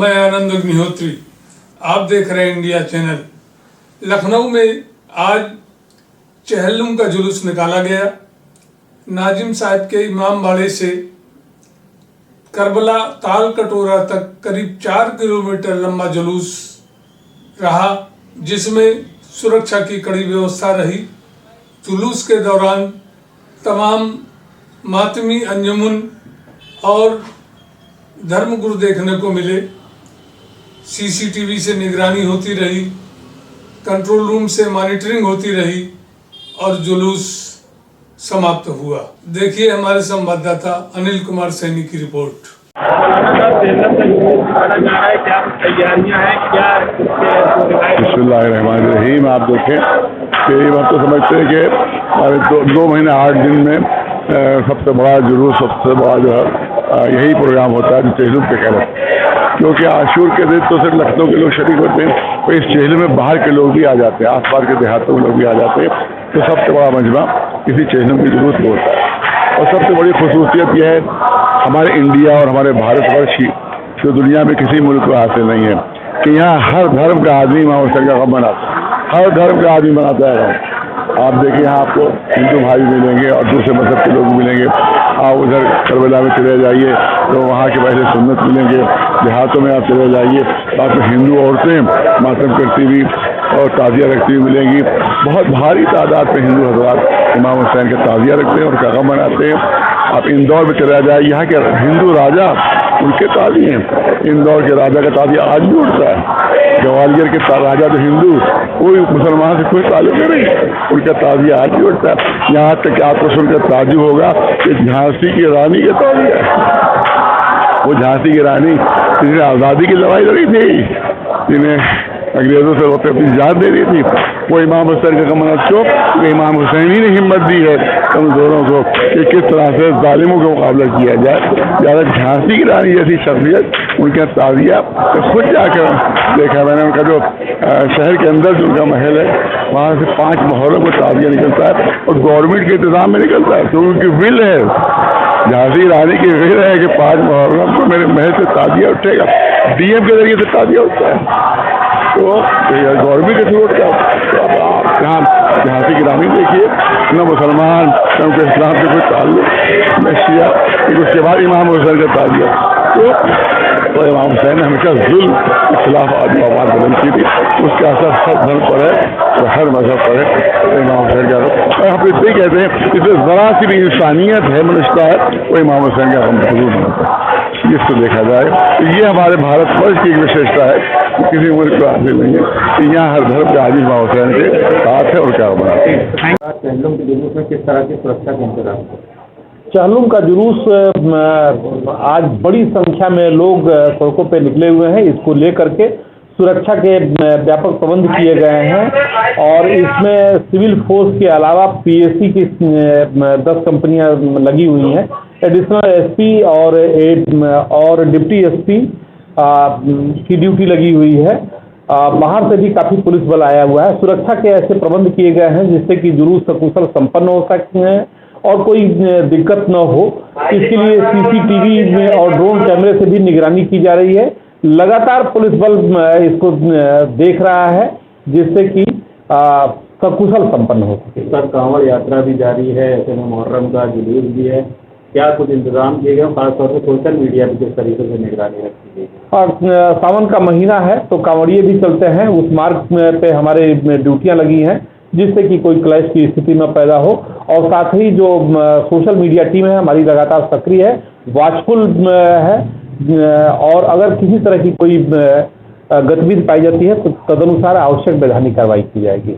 मैं आनंद अग्निहोत्री, आप देख रहे हैं इंडिया चैनल। लखनऊ में आज चहलुम का जुलूस निकाला गया। नाजिम साहब के इमाम बाड़े से करबला ताल कटोरा तक करीब 4 किलोमीटर लंबा जुलूस रहा, जिसमें सुरक्षा की कड़ी व्यवस्था रही। जुलूस के दौरान तमाम मातमी अंजुमन और धर्मगुरु देखने को मिले। सीसीटीवी से निगरानी होती रही, कंट्रोल रूम से मॉनिटरिंग होती रही और जुलूस समाप्त हुआ। देखिए हमारे संवाददाता अनिल कुमार सैनी की रिपोर्ट। बिस्मिल्लाहिर्रहमानिर्रहीम। आप देखें कि ये बात तो समझते हैं कि 2 महीने 8 दिन में सबसे बड़ा जुलूस, सबसे बड़ा जो है यही प्रोग्राम होता है जो चहलुम के कहते हैं। क्योंकि आशूर के दिन तो सिर्फ लखनऊ के लोग शरीक होते हैं, तो इस चहलुम में बाहर के लोग भी आ जाते हैं, आसपास के देहातों के लोग भी आ जाते हैं। तो सबसे बड़ा मजमा किसी चहलुम की जुलूस में होता है। और सबसे बड़ी खसूसियत यह है हमारे इंडिया और हमारे भारतवर्ष की, जो दुनिया में किसी मुल्क को हासिल नहीं है, कि यहाँ हर धर्म का आदमी इमाम हुसैन का गम मनाता है। हर धर्म का आदमी मनाता है। आप देखिए यहाँ आपको हिंदू भाई मिलेंगे और दूसरे मजहब के लोग मिलेंगे। आप उधर करबला में चले जाइए तो वहाँ के पहले सुन्नत मिलेंगे। देहातों में आप चले जाइए आपको हिंदू औरतें मातम करती हुई और ताज़िया रखती हुई मिलेंगी। बहुत भारी तादाद में हिंदू हज़रात इमाम हुसैन का ताज़िया रखते हैं और उनका गम मनाते हैं। आप इंदौर में चले जाइए, यहाँ के हिंदू राजा उनके ताज़िए हैं। इंदौर के राजा का ताज़िया आज भी उठता है। ग्वालियर के राजा जो हिंदू, कोई मुसलमान से कोई ताल्लुक नहीं, उनका ताज़िया आज भी उठता है। यहाँ तक कि आपको सुनकर ताजुब होगा कि झांसी की रानी का ताज़िया है। वो झांसी की रानी जिन्हें आज़ादी की लड़ाई लड़ी थी, जिन्हें अंग्रेजों से रोते अपनी जान दे दी थी, वो इमाम हुसैन का गम क्यों? इमाम हुसैन ही ने हिम्मत दी है कमजोरों को कि किस तरह से जालिमों का मुकाबला किया जाए। ज़्यादा झांसी की रानी जैसी शख्सियत, उनका ताज़िया खुद जाकर देखा मैंने। उनका जो शहर के अंदर जो उनका महल है, वहाँ से 5 मोहरों को ताज़िया निकलता है और गवर्नमेंट के इंतजाम में निकलता है। तो उनकी विल है, झांसी रानी की विल है कि 5 मोहरों को मेरे महल से ताज़िया उठेगा। डीएम के जरिए से ताज़िया उठता है, तो गवर्नमेंट के थ्रू उठता है। तो अब आप यहाँ झांसी की रानी देखिए, न मुसलमान न उनके इस्लाम से कोई ताल्लुक, न शिया। उसके बाद इमाम हुसैन का ताज़िया। तो इमाम हुसैन ने हमेशा जुल्म के खिलाफ आवाज़ बुलंद की थी। उसका असर हर धर्म पर है और हर मजहब पर है। इमाम हुसैन का और हम इसलिए कहते हैं इसमें ज़रा सी भी इंसानियत है, मनुष्यता है, वो इमाम हुसैन का हम जरूर मनाता है। इसको देखा जाए तो ये हमारे भारतवर्ष की एक विशेषता है, किसी मुल्क को हासिल नहीं है कि यहाँ हर धर्म का आदमी इमाम हुसैन के साथ है और क्या बनाते हैं। चहलुम के जुलूस में किस तरह की सुरक्षा के इंतजाम? चहलुम का जुलूस आज बड़ी संख्या में लोग सड़कों पे निकले हुए हैं। इसको लेकर के सुरक्षा के व्यापक प्रबंध किए गए हैं और इसमें सिविल फोर्स के अलावा पीएसी की 10 कंपनियां लगी हुई हैं। एडिशनल एसपी और डिप्टी एसपी की ड्यूटी लगी हुई है। बाहर से भी काफ़ी पुलिस बल आया हुआ है। सुरक्षा के ऐसे प्रबंध किए गए हैं जिससे कि जुलूस सकुशल संपन्न हो सकते हैं और कोई दिक्कत न हो। इसके लिए सीसीटीवी में और ड्रोन कैमरे से भी निगरानी की जा रही है। लगातार पुलिस बल इसको देख रहा है जिससे कि सकुशल संपन्न हो सके। सर, कांवड़ यात्रा भी जारी है, ऐसे में मुहर्रम का जुलूस भी है, क्या कुछ इंतजाम किए गए? खासतौर पर सोशल मीडिया पर किस तरीके से निगरानी रखी गई? और सावन का महीना है तो कांवड़िए भी चलते हैं। उस मार्ग पे हमारे ड्यूटियां लगी हैं जिससे कि कोई क्लैश की स्थिति न पैदा हो। और साथ ही जो सोशल मीडिया टीम है हमारी लगातार सक्रिय है, वॉचफुल है और अगर किसी तरह की कोई गतिविधि पाई जाती है तो तदनुसार आवश्यक वैधानिक कार्रवाई की जाएगी।